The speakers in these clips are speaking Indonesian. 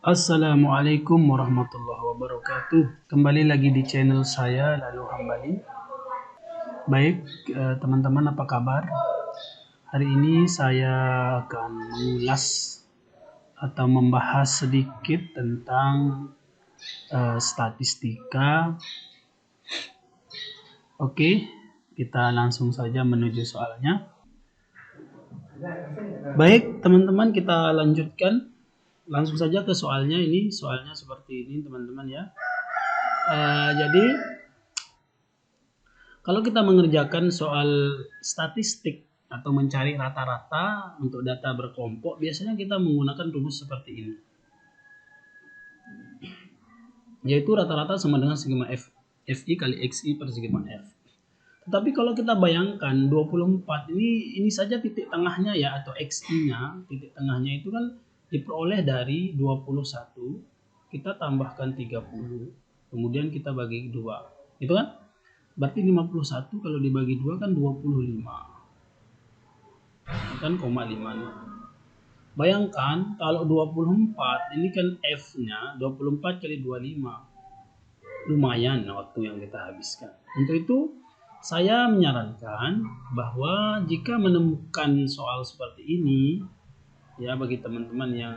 Assalamualaikum warahmatullahi wabarakatuh. Kembali lagi di channel saya Lalu Hambali. Baik, teman-teman, apa kabar? Hari ini saya akan mengulas atau membahas sedikit tentang statistika. Oke, kita langsung saja menuju soalnya. Baik, teman-teman, kita lanjutkan langsung saja ke soalnya. Ini soalnya seperti ini, teman-teman, ya. Jadi kalau kita mengerjakan soal statistik atau mencari rata-rata untuk data berkelompok, biasanya kita menggunakan rumus seperti ini. Yaitu rata-rata sama dengan sigma F, Fi kali Xi per sigma F. Tetapi kalau kita bayangkan 24 ini saja titik tengahnya ya, atau Xi-nya, titik tengahnya itu kan diperoleh dari 21, kita tambahkan 30, kemudian kita bagi 2. Itu kan? Berarti 51 kalau dibagi 2 kan 25. Kan 0,5. Bayangkan kalau 24 ini kan F-nya 24 kali 25. Lumayan waktu yang kita habiskan. Untuk itu saya menyarankan bahwa jika menemukan soal seperti ini, ya, bagi teman-teman yang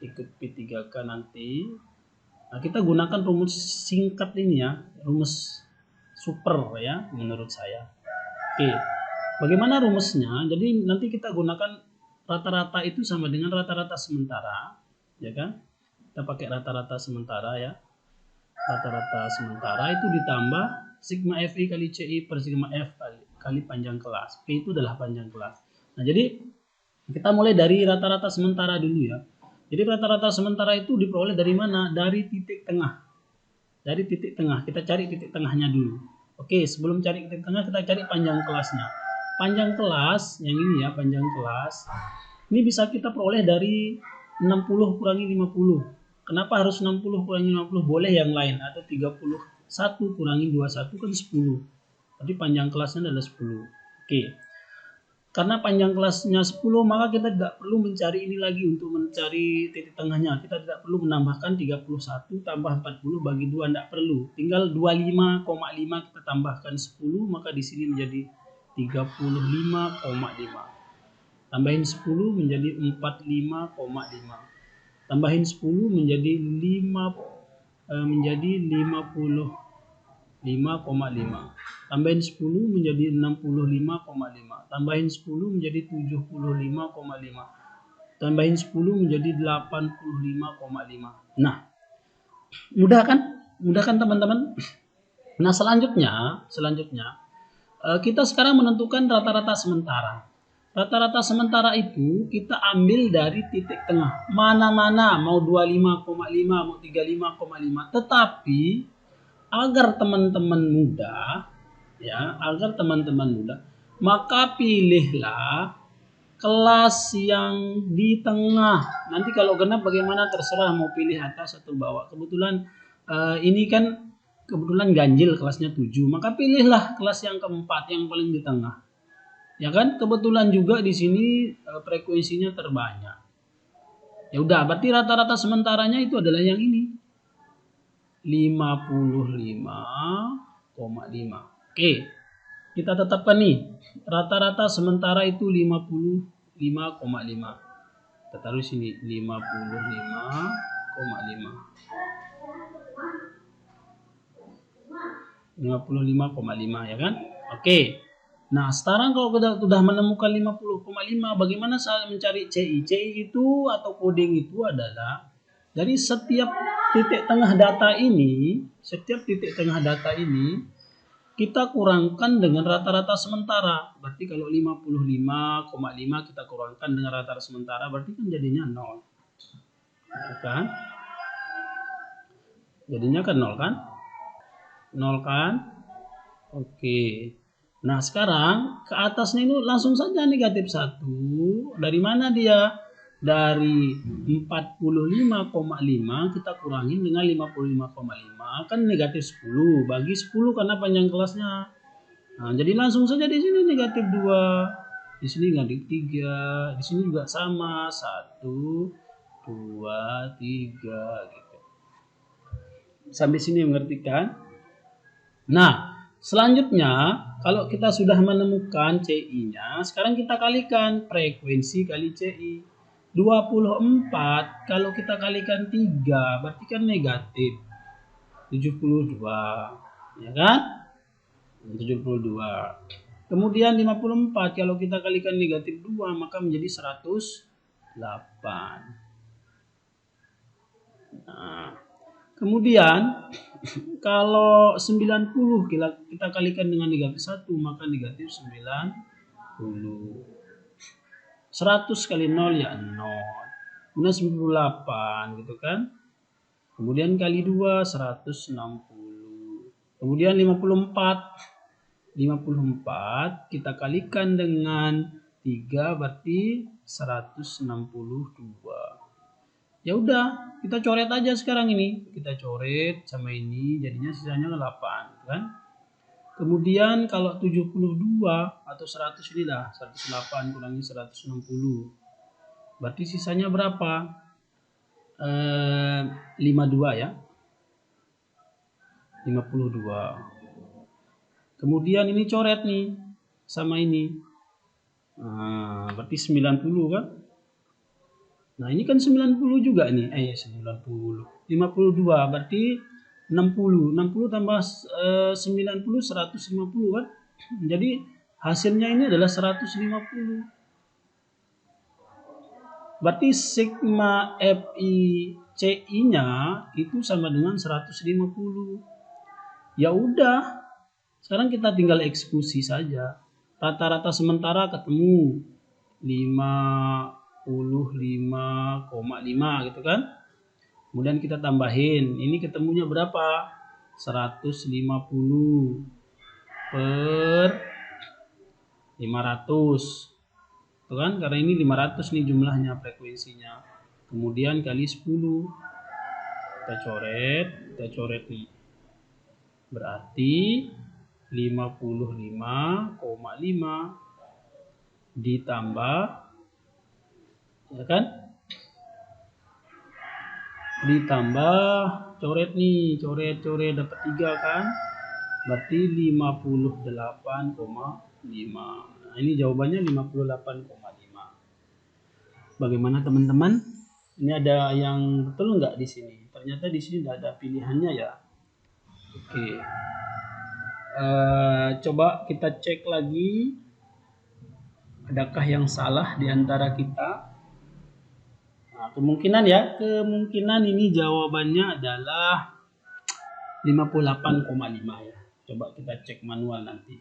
ikut P3K nanti, nah, kita gunakan rumus singkat ini ya, rumus super ya menurut saya. Oke, bagaimana rumusnya? Jadi nanti kita gunakan rata-rata itu sama dengan rata-rata sementara, ya kan? Kita pakai rata-rata sementara ya. Rata-rata sementara itu ditambah sigma Fi kali Ci per sigma F kali panjang kelas. P itu adalah panjang kelas. Nah, jadi kita mulai dari rata-rata sementara dulu ya. Jadi rata-rata sementara itu diperoleh dari mana? Dari titik tengah. Dari titik tengah. Kita cari titik tengahnya dulu. Oke, sebelum cari titik tengah kita cari panjang kelasnya. Panjang kelas yang ini ya, panjang kelas. Ini bisa kita peroleh dari 60 kurangi 50. Kenapa harus 60 kurangi 50? Boleh yang lain, atau 31 kurangi 21 kan 10. Tapi panjang kelasnya adalah 10. Oke. Karena panjang kelasnya 10, maka kita tidak perlu mencari ini lagi untuk mencari titik tengahnya. Kita tidak perlu menambahkan 31 tambah 40 bagi 2, tidak perlu. Tinggal 25,5 kita tambahkan 10, maka di sini menjadi 35,5. Tambahin 10 menjadi 45,5. Tambahin 10 menjadi 55,5. Tambahin 10 menjadi 65,5. Tambahin 10 menjadi 75,5. Tambahin 10 menjadi 85,5. Nah, mudah kan? Mudah kan, teman-teman? Nah, selanjutnya kita sekarang menentukan rata-rata sementara. Rata-rata sementara itu kita ambil dari titik tengah. Mana-mana, mau 25,5, mau 35,5. Tetapi agar teman-teman mudah, maka pilihlah kelas yang di tengah. Nanti kalau genap bagaimana terserah, mau pilih atas atau bawah. Kebetulan ini kan ganjil kelasnya 7, maka pilihlah kelas yang keempat, yang paling di tengah. Ya kan? Kebetulan juga di sini frekuensinya terbanyak. Ya udah, berarti rata-rata sementaranya itu adalah yang ini. 55,5. Oke. Kita tetapkan nih. Rata-rata sementara itu 55,5. Kita taruh sini 55,5. 55,5 ya kan? Oke. Nah, sekarang kalau kita sudah menemukan 50,5, bagaimana saya mencari CI? CI itu atau coding itu adalah dari setiap titik tengah data ini, kita kurangkan dengan rata-rata sementara. Berarti kalau 55,5 kita kurangkan dengan rata-rata sementara, berarti kan jadinya 0. Kan? Jadinya kan 0 kan? 0 kan? Oke. Nah, sekarang ke atasnya ini langsung saja negatif 1. Dari mana dia? Dari 45,5 kita kurangin dengan 55,5 kan negatif 10. Bagi 10 karena panjang kelasnya. Nah, jadi langsung saja di sini negatif 2. Di sini negatif 3. Di sini juga sama. 1, 2, 3 gitu. Sampai sini mengerti kan? Nah, selanjutnya kalau kita sudah menemukan CI-nya, sekarang kita kalikan frekuensi kali CI. 24 kalau kita kalikan 3 berarti kan negatif 72, ya kan? 72. Kemudian 54 kalau kita kalikan negatif 2 maka menjadi 108. Nah, kemudian kalau 90 kita kalikan dengan negatif 1 maka negatif 90. 100 kali 0 ya 0. Kemudian 98 gitu kan. Kemudian kali 2 160. Kemudian 54 kita kalikan dengan 3 berarti 162. Ya udah, kita coret aja sekarang ini. Kita coret sama ini jadinya sisanya 8 kan. Kemudian kalau 72 atau 100 ini dah 108 kurangi 160. Berarti sisanya berapa? 52 ya. 52. Kemudian ini coret nih sama ini. Nah, berarti 90 kan? Nah, ini kan 90 juga nih. 90. 52 berarti 60. 60 tambah 90 150 kan? Jadi hasilnya ini adalah 150. Berarti sigma FICI-nya itu sama dengan 150. Ya udah. Sekarang kita tinggal eksekusi saja. Rata-rata sementara ketemu 55,5 gitu kan. Kemudian kita tambahin. Ini ketemunya berapa? 150 per 500. Tuh kan? Karena ini 500 nih jumlahnya frekuensinya. Kemudian kali 10. Kita coret nih. Berarti 55,5 ditambah, ya kan? Ditambah coret nih, coret dapat 3 kan? Berarti 58,5. Nah, ini jawabannya 58,5. Bagaimana teman-teman? Ini ada yang betul nggak di sini? Ternyata di sini tidak ada pilihannya ya. Oke. Coba kita cek lagi. Adakah yang salah di antara kita? Nah, kemungkinan ini jawabannya adalah 58,5 ya. Coba kita cek manual nanti.